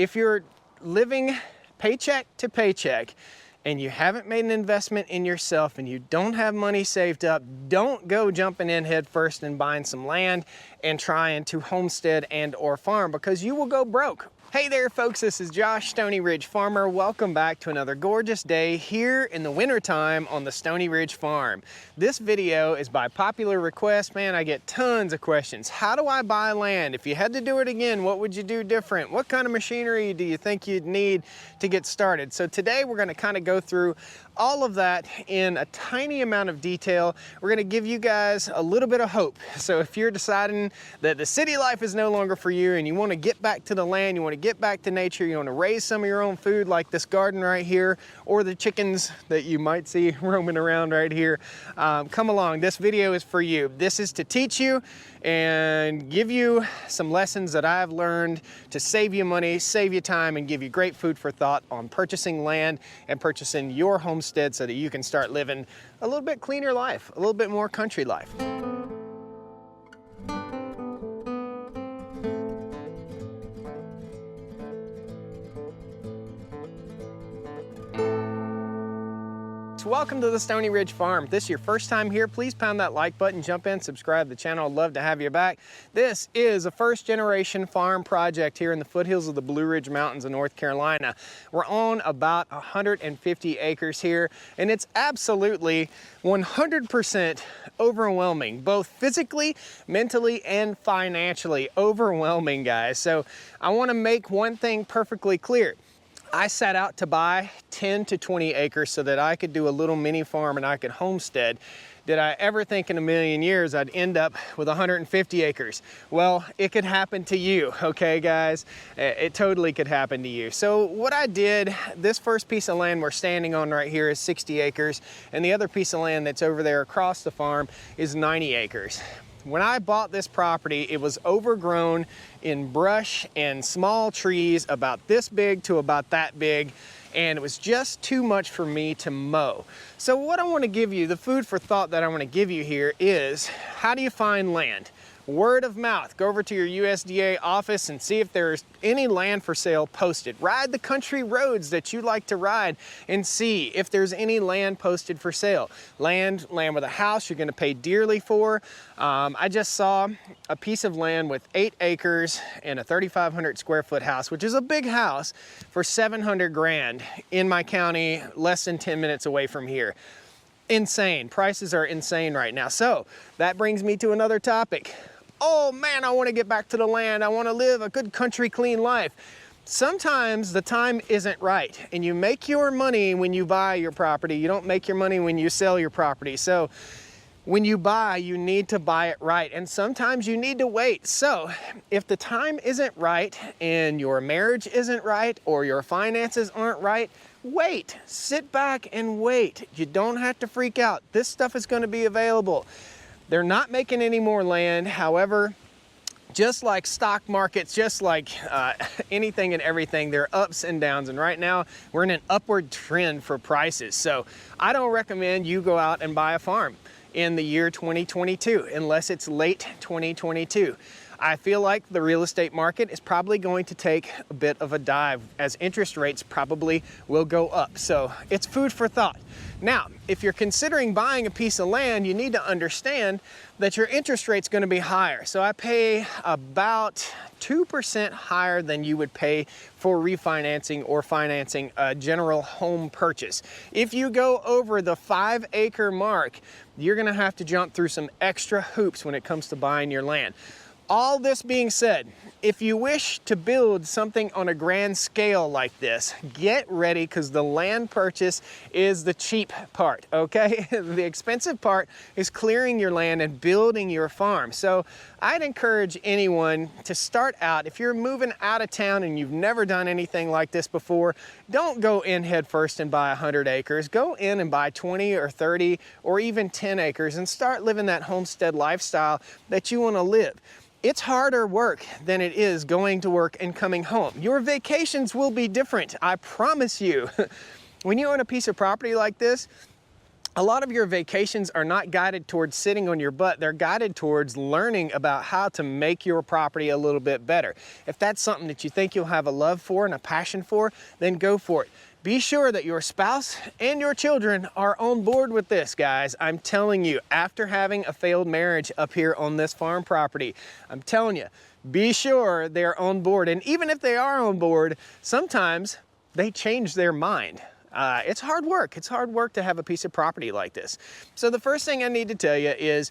If you're living paycheck to paycheck and you haven't made an investment in yourself and you don't have money saved up, don't go jumping in head first and buying some land and trying to homestead and or farm, because you will go broke. Hey there folks, this is Josh, Stoney Ridge Farmer. Welcome back to another gorgeous day here in the wintertime on the Stoney Ridge Farm. This video is by popular request. Man, I get tons of questions. How do I buy land? If you had to do it again, what would you do different? What kind of machinery do you think you'd need to get started? So today we're gonna kind of go through all of that in a tiny amount of detail. We're gonna give you guys a little bit of hope. So if you're deciding that the city life is no longer for you and you wanna get back to the land, you wanna get back to nature, you wanna raise some of your own food like this garden right here, or the chickens that you might see roaming around right here, come along. This video is for you. This is to teach you and give you some lessons that I've learned to save you money, save you time, and give you great food for thought on purchasing land and purchasing your homestead so that you can start living a little bit cleaner life, a little bit more country life. Welcome to the Stoney Ridge Farm. If this is your first time here, please pound that like button, jump in, subscribe to the channel. I'd love to have you back. This is a first generation farm project here in the foothills of the Blue Ridge Mountains of North Carolina. We're on about 150 acres here, and it's absolutely 100% overwhelming, both physically, mentally, and financially overwhelming, guys. So I want to make one thing perfectly clear. I set out to buy 10 to 20 acres so that I could do a little mini farm and I could homestead. Did I ever think in a million years I'd end up with 150 acres? Well, it could happen to you, okay guys? It totally could happen to you. So what I did, this first piece of land we're standing on right here is 60 acres, and the other piece of land that's over there across the farm is 90 acres. When I bought this property, it was overgrown in brush and small trees about this big to about that big, and it was just too much for me to mow. So what I want to give you, the food for thought that I want to give you here is, how do you find land? Word of mouth. Go over to your USDA office and see if there's any land for sale posted. Ride the country roads that you like to ride and see if there's any land posted for sale. Land with a house you're going to pay dearly for. I just saw a piece of land with 8 acres and a 3,500 square foot house, which is a big house, for 700 grand in my county, less than 10 minutes away from here. Insane. Prices are insane right now. So that brings me to another topic. Oh man, I want to get back to the land. I want to live a good country clean life. Sometimes the time isn't right, and you make your money when you buy your property. You don't make your money when you sell your property. So when you buy, you need to buy it right, and sometimes you need to wait. So if the time isn't right and your marriage isn't right or your finances aren't right, wait. Sit back and wait. You don't have to freak out. This stuff is going to be available. They're not making any more land. However, just like stock markets, just like anything and everything, there are ups and downs. And right now we're in an upward trend for prices. So I don't recommend you go out and buy a farm in the year 2022, unless it's late 2022. I feel like the real estate market is probably going to take a bit of a dive, as interest rates probably will go up. So it's food for thought. Now, if you're considering buying a piece of land, you need to understand that your interest rate's going to be higher. So I pay about 2% higher than you would pay for refinancing or financing a general home purchase. If you go over the 5 acre mark, you're going to have to jump through some extra hoops when it comes to buying your land. All this being said, if you wish to build something on a grand scale like this, get ready, because the land purchase is the cheap part, okay? The expensive part is clearing your land and building your farm. So I'd encourage anyone to start out, if you're moving out of town and you've never done anything like this before, don't go in head first and buy 100 acres. Go in and buy 20 or 30 or even 10 acres and start living that homestead lifestyle that you want to live. It's harder work than it is going to work and coming home. Your vacations will be different, I promise you. When you own a piece of property like this, a lot of your vacations are not guided towards sitting on your butt. They're guided towards learning about how to make your property a little bit better. If that's something that you think you'll have a love for and a passion for, then go for it. Be sure that your spouse and your children are on board with this, guys. I'm telling you, after having a failed marriage up here on this farm property, I'm telling you, be sure they're on board. And even if they are on board, sometimes they change their mind. It's hard work. It's hard work to have a piece of property like this. So the first thing I need to tell you is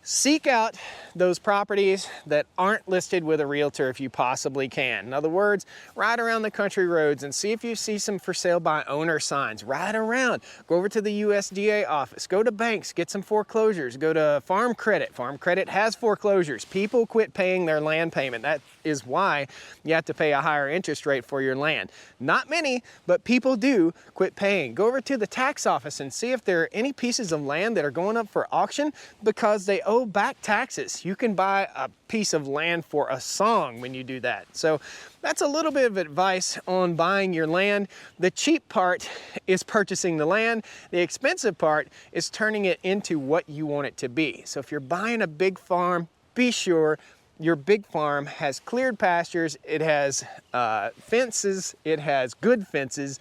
seek out those properties that aren't listed with a realtor if you possibly can. In other words, ride around the country roads and see if you see some for sale by owner signs. Ride around, go over to the USDA office, go to banks, get some foreclosures, go to Farm Credit. Farm Credit has foreclosures. People quit paying their land payment. That is why you have to pay a higher interest rate for your land. Not many, but people do quit paying. Go over to the tax office and see if there are any pieces of land that are going up for auction because they owe back taxes. You can buy a piece of land for a song when you do that. So that's a little bit of advice on buying your land. The cheap part is purchasing the land. The expensive part is turning it into what you want it to be. So if you're buying a big farm, be sure your big farm has cleared pastures, it has fences, it has good fences,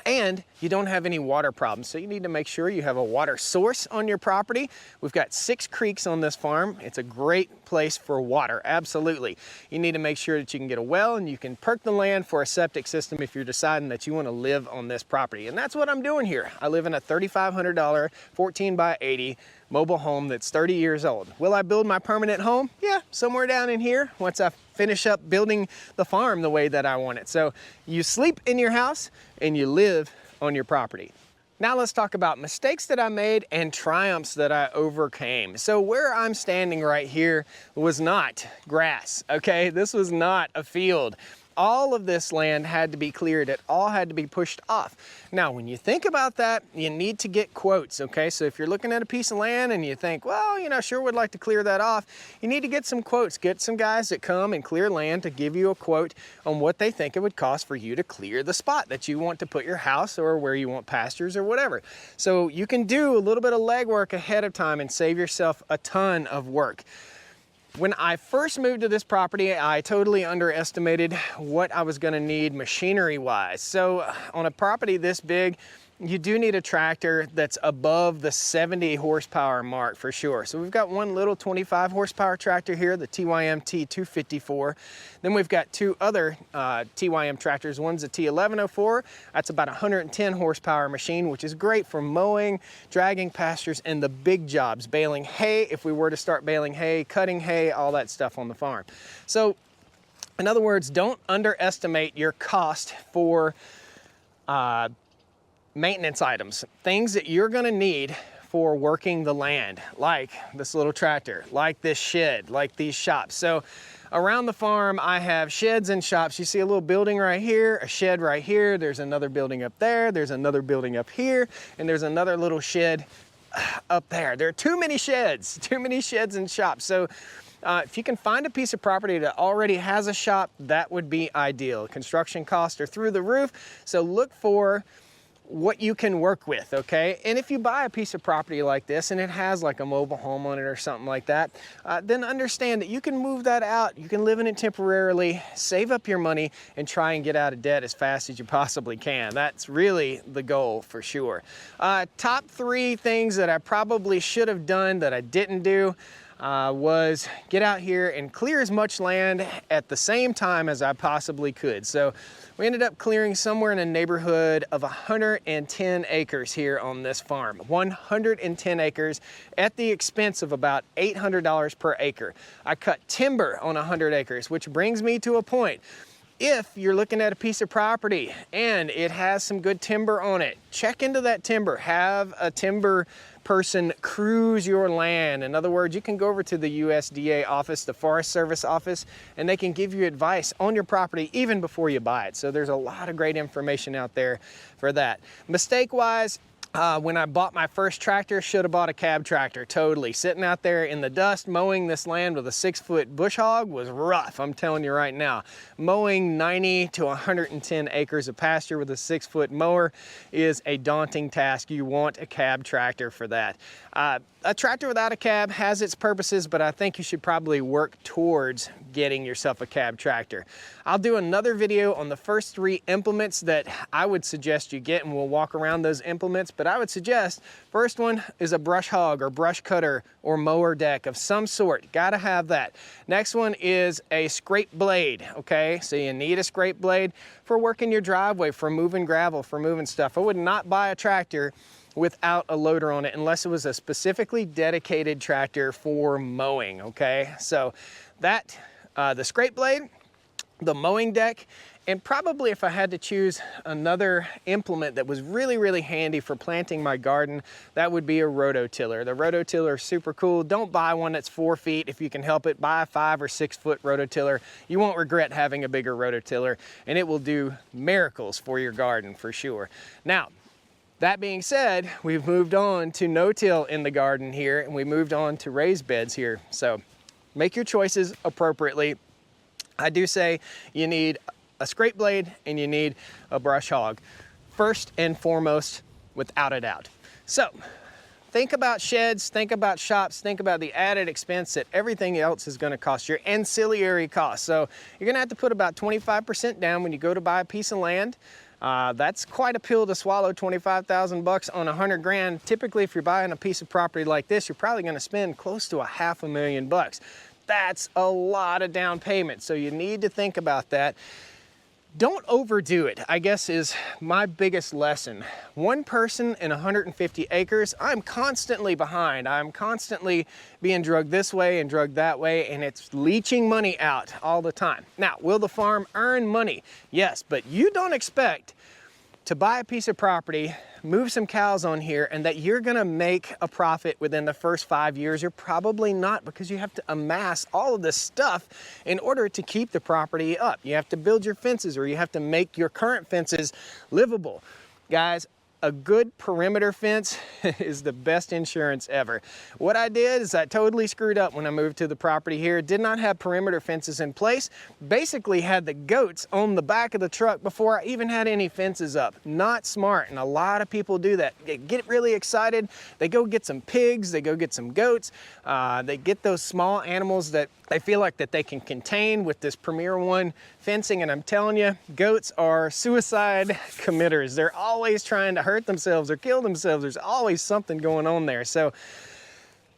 and you don't have any water problems. So you need to make sure you have a water source on your property. We've got 6 creeks on this farm. It's a great place for water, absolutely. You need to make sure that you can get a well and you can perk the land for a septic system if you're deciding that you want to live on this property. And that's what I'm doing here. I live in a $3,500 14 by 80 mobile home that's 30 years old. Will I build my permanent home? Yeah, somewhere down in here once I finish up building the farm the way that I want it. So you sleep in your house and you live on your property. Now let's talk about mistakes that I made and triumphs that I overcame. So where I'm standing right here was not grass, okay? This was not a field. All of this land had to be cleared. It all had to be pushed off. Now, when you think about that, you need to get quotes, okay? So if you're looking at a piece of land and you think, well, you know, sure would like to clear that off, you need to get some quotes. Get some guys that come and clear land to give you a quote on what they think it would cost for you to clear the spot that you want to put your house or where you want pastures or whatever. So you can do a little bit of legwork ahead of time and save yourself a ton of work. When I first moved to this property, I totally underestimated what I was gonna need machinery-wise. So on a property this big, you do need a tractor that's above the 70 horsepower mark for sure. So we've got one little 25 horsepower tractor here, the TYM T254. Then we've got 2 other TYM tractors. One's a T1104. That's about 110 horsepower machine, which is great for mowing, dragging pastures, and the big jobs, baling hay, if we were to start baling hay, cutting hay, all that stuff on the farm. So in other words, don't underestimate your cost for maintenance items, things that you're gonna need for working the land, like this little tractor, like this shed, like these shops. So around the farm, I have sheds and shops. You see a little building right here, a shed right here, there's another building up there, there's another building up here, and there's another little shed up there. There are too many sheds and shops. So if you can find a piece of property that already has a shop, that would be ideal. Construction costs are through the roof, so look for what you can work with, okay? And if you buy a piece of property like this and it has like a mobile home on it or something like that, then understand that you can move that out, you can live in it temporarily, save up your money, and try and get out of debt as fast as you possibly can. That's really the goal for sure. Top 3 things that I probably should have done that I didn't do was get out here and clear as much land at the same time as I possibly could. So we ended up clearing somewhere in a neighborhood of 110 acres here on this farm. 110 acres at the expense of about $800 per acre. I cut timber on 100 acres, which brings me to a point. If you're looking at a piece of property and it has some good timber on it, check into that timber. Have a timber person cruise your land. In other words, you can go over to the USDA office, the Forest Service office, and they can give you advice on your property even before you buy it. So there's a lot of great information out there for that. Mistake-wise, When I bought my first tractor, should have bought a cab tractor, totally. Sitting out there in the dust, mowing this land with a 6-foot bush hog was rough, I'm telling you right now. Mowing 90 to 110 acres of pasture with a 6-foot mower is a daunting task. You want a cab tractor for that. A tractor without a cab has its purposes, but I think you should probably work towards getting yourself a cab tractor. I'll do another video on the first 3 implements that I would suggest you get, and we'll walk around those implements, but I would suggest first one is a brush hog or brush cutter or mower deck of some sort. Gotta have that. Next one is a scrape blade, okay? So you need a scrape blade for working your driveway, for moving gravel, for moving stuff. I would not buy a tractor without a loader on it unless it was a specifically dedicated tractor for mowing, okay? So that, the scrape blade, the mowing deck, and probably if I had to choose another implement that was really, really handy for planting my garden, that would be a rototiller. The rototiller is super cool. Don't buy one that's 4 feet if you can help it. Buy a 5 or 6 foot rototiller. You won't regret having a bigger rototiller, and it will do miracles for your garden for sure. Now, that being said, we've moved on to no-till in the garden here, and we moved on to raised beds here. So make your choices appropriately. I do say you need a scrape blade and you need a brush hog, first and foremost, without a doubt. So think about sheds, think about shops, think about the added expense that everything else is gonna cost, your ancillary costs. So you're gonna have to put about 25% down when you go to buy a piece of land. That's quite a pill to swallow, 25,000 bucks on 100 grand. Typically, if you're buying a piece of property like this, you're probably gonna spend close to $500,000 bucks. That's a lot of down payment, so you need to think about that. Don't overdo it, I guess, is my biggest lesson. One person in 150 acres, I'm constantly behind. I'm constantly being drugged this way and drugged that way, and it's leaching money out all the time. Now, will the farm earn money? Yes, but you don't expect to buy a piece of property, move some cows on here, and that you're gonna make a profit within the first 5 years. You're probably not, because you have to amass all of this stuff in order to keep the property up. You have to build your fences, or you have to make your current fences livable. Guys, a good perimeter fence is the best insurance ever. What I did is I totally screwed up when I moved to the property here. Did not have perimeter fences in place. Basically had the goats on the back of the truck before I even had any fences up. Not smart, and a lot of people do that. They get really excited. They go get some pigs, they go get some goats. They get those small animals that they feel like that they can contain with this Premier One fencing, and I'm telling you, goats are suicide committers. They're always trying to hurt themselves or kill themselves. There's always something going on there. So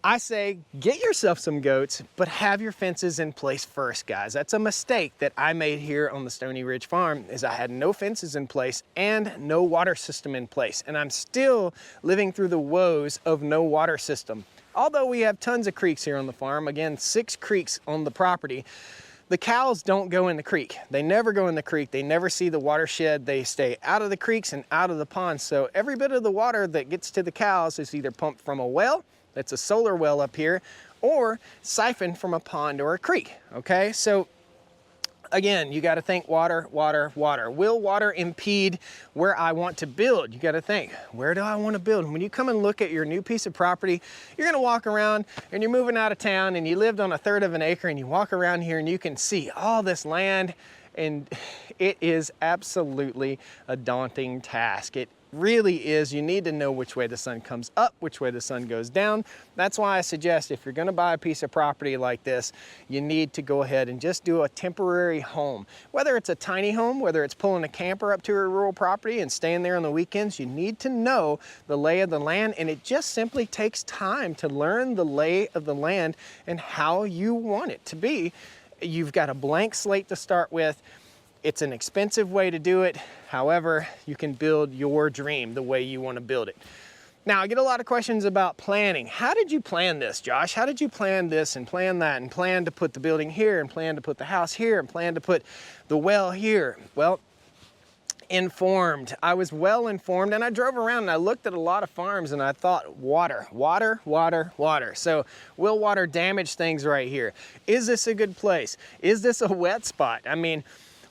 I say get yourself some goats, but have your fences in place first, guys. That's a mistake that I made here on the Stoney Ridge Farm, is I had no fences in place and no water system in place, and I'm still living through the woes of no water system. Although we have tons of creeks here on the farm, again, 6 creeks on the property, the cows don't go in the creek. They never go in the creek. They never see the watershed. They stay out of the creeks and out of the ponds. So every bit of the water that gets to the cows is either pumped from a well, that's a solar well up here, or siphoned from a pond or a creek, okay? So again, you got to think water, water, water. Will water impede where I want to build? You got to think, where do I want to build? When you come and look at your new piece of property, you're going to walk around and you're moving out of town and you lived on 1/3 of an acre, and you walk around here and you can see all this land, and it is absolutely a daunting task. It really is. You need to know which way the sun comes up, which way the sun goes down. That's why I suggest if you're going to buy a piece of property like this, you need to go ahead and just do a temporary home. Whether it's a tiny home, whether it's pulling a camper up to a rural property and staying there on the weekends, you need to know the lay of the land, and it just simply takes time to learn the lay of the land and how you want it to be. You've got a blank slate to start with. It's an expensive way to do it. However, you can build your dream the way you want to build it. Now, I get a lot of questions about planning. How did you plan this, Josh? How did you plan this and plan that and plan to put the building here and plan to put the house here and plan to put the well here? Well, informed. I was well informed, and I drove around and I looked at a lot of farms and I thought, water, water, water, water. So will water damage things right here? Is this a good place? Is this a wet spot? I mean,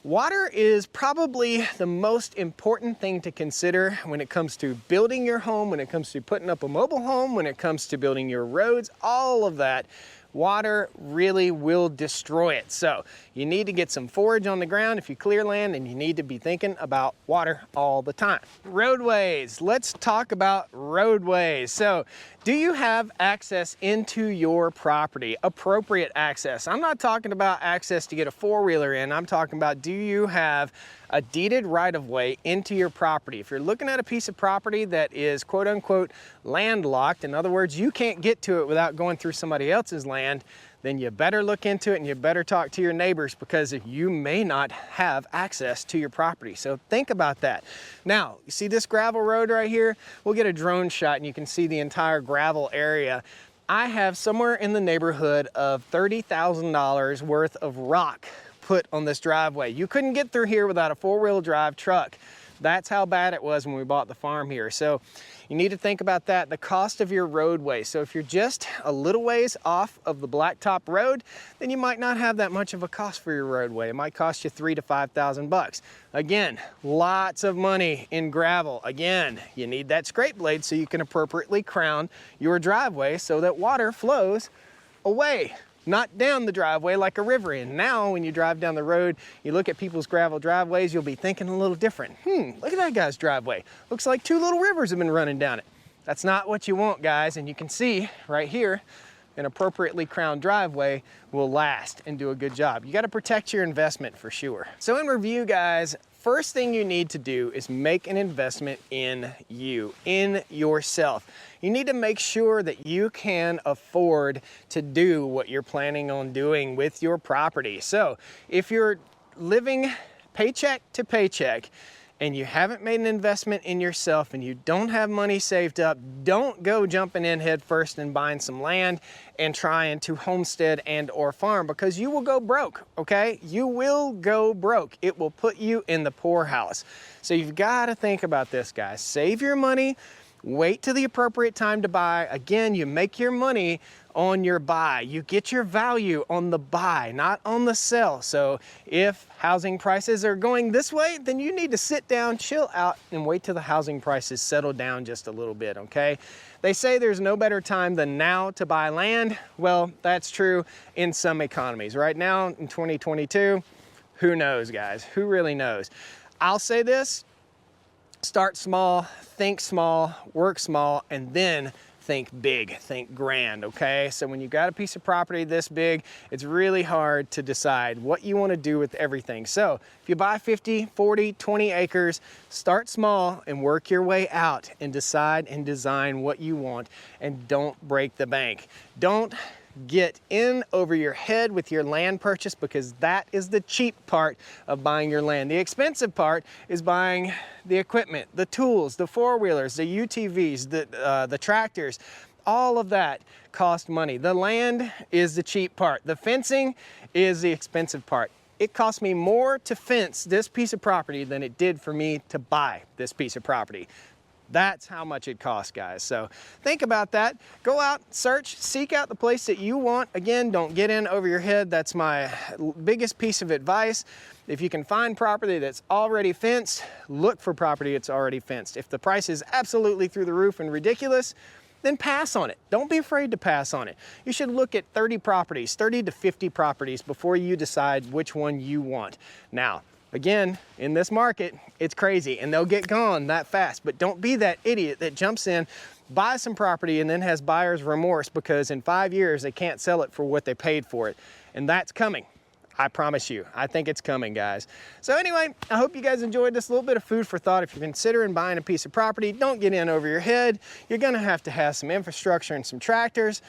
Water is probably the most important thing to consider when it comes to building your home, when it comes to putting up a mobile home, when it comes to building your roads, all of that. Water really will destroy it. So you need to get some forage on the ground if you clear land, and you need to be thinking about water all the time. Roadways, let's talk about roadways. So do you have access into your property? Appropriate access. I'm not talking about access to get a four-wheeler in. I'm talking about, do you have a deeded right-of-way into your property? If you're looking at a piece of property that is quote-unquote landlocked, in other words, you can't get to it without going through somebody else's land, then you better look into it and you better talk to your neighbors, because you may not have access to your property. So think about that. Now, you see this gravel road right here? We'll get a drone shot and you can see the entire gravel area. I have somewhere in the neighborhood of $30,000 worth of rock put on this driveway. You couldn't get through here without a four-wheel drive truck. That's how bad it was when we bought the farm here. So you need to think about that, the cost of your roadway. So if you're just a little ways off of the blacktop road, then you might not have that much of a cost for your roadway. It might cost you $3,000 to $5,000. Again, lots of money in gravel. Again, you need that scrape blade so you can appropriately crown your driveway so that water flows away, not down the driveway like a river. And now when you drive down the road, you look at people's gravel driveways, you'll be thinking a little different. Look at that guy's driveway. Looks like two little rivers have been running down it. That's not what you want, guys. And you can see right here, an appropriately crowned driveway will last and do a good job. You got to protect your investment for sure. So in review, guys, first thing you need to do is make an investment in you, in yourself. You need to make sure that you can afford to do what you're planning on doing with your property. So if you're living paycheck to paycheck and you haven't made an investment in yourself and you don't have money saved up, don't go jumping in head first and buying some land and trying to homestead and or farm, because you will go broke, okay? You will go broke. It will put you in the poorhouse. So you've got to think about this, guys. Save your money, wait till the appropriate time to buy. Again, you make your money on your buy. You get your value on the buy, not on the sell. So if housing prices are going this way, then you need to sit down, chill out, and wait till the housing prices settle down just a little bit, okay? They say there's no better time than now to buy land. Well, that's true in some economies. Right now in 2022, who knows, guys? Who really knows? I'll say this: start small, think small, work small, and then think big, think grand, okay? So when you've got a piece of property this big, it's really hard to decide what you want to do with everything. So if you buy 50, 40, 20 acres, start small and work your way out and decide and design what you want, and don't break the bank. Don't get in over your head with your land purchase, because that is the cheap part of buying your land. The expensive part is buying the equipment, the tools, the four-wheelers, the UTVs, the tractors. All of that cost money. The land is the cheap part. The fencing is the expensive part. It cost me more to fence this piece of property than it did for me to buy this piece of property. That's how much it costs, guys. So think about that. Go out, search, seek out the place that you want. Again, don't get in over your head. That's my biggest piece of advice. If you can find property that's already fenced, look for property that's already fenced. If the price is absolutely through the roof and ridiculous, then pass on it. Don't be afraid to pass on it. You should look at 30 properties, 30 to 50 properties before you decide which one you want. Now, again, in this market, it's crazy and they'll get gone that fast, but don't be that idiot that jumps in, buys some property, and then has buyer's remorse because in 5 years they can't sell it for what they paid for it. And that's coming. I promise you. I think it's coming, guys. So anyway, I hope you guys enjoyed this little bit of food for thought. If you're considering buying a piece of property, don't get in over your head. You're gonna have to have some infrastructure and some tractors.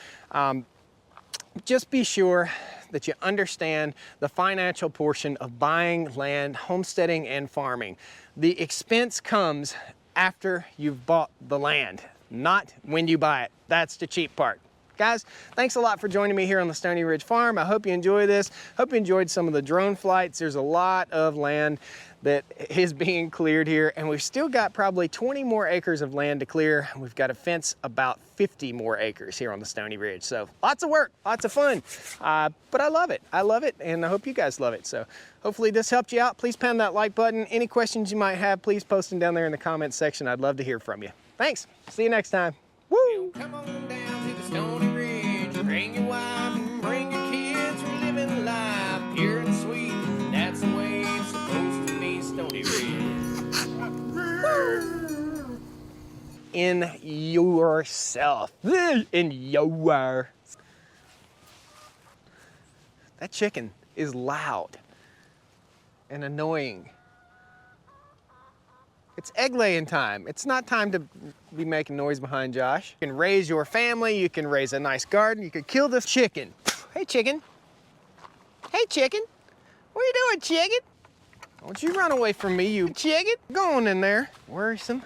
Just be sure that you understand the financial portion of buying land, homesteading, and farming. The expense comes after you've bought the land, not when you buy it. That's the cheap part. Guys, thanks a lot for joining me here on the Stoney Ridge Farm. I hope you enjoy this. Hope you enjoyed some of the drone flights. There's a lot of land that is being cleared here, and we've still got probably 20 more acres of land to clear. We've got to fence about 50 more acres here on the Stoney Ridge. So lots of work, lots of fun, but I love it. I love it, and I hope you guys love it. So hopefully this helped you out. Please pound that like button. Any questions you might have, please post them down there in the comments section. I'd love to hear from you. Thanks. See you next time. Woo! Come on down to the Stoney Ridge. Bring your wife and bring your kids. We're living life pure and sweet. That's the way it's supposed to be, Stoney Ridge. In yourself. In your. That chicken is loud and annoying. It's egg laying time. It's not time to be making noise behind Josh. You can raise your family, you can raise a nice garden, you could kill this chicken. Hey chicken. Hey chicken. What are you doing, chicken? Don't you run away from me, you chicken. Go on in there. Worrisome.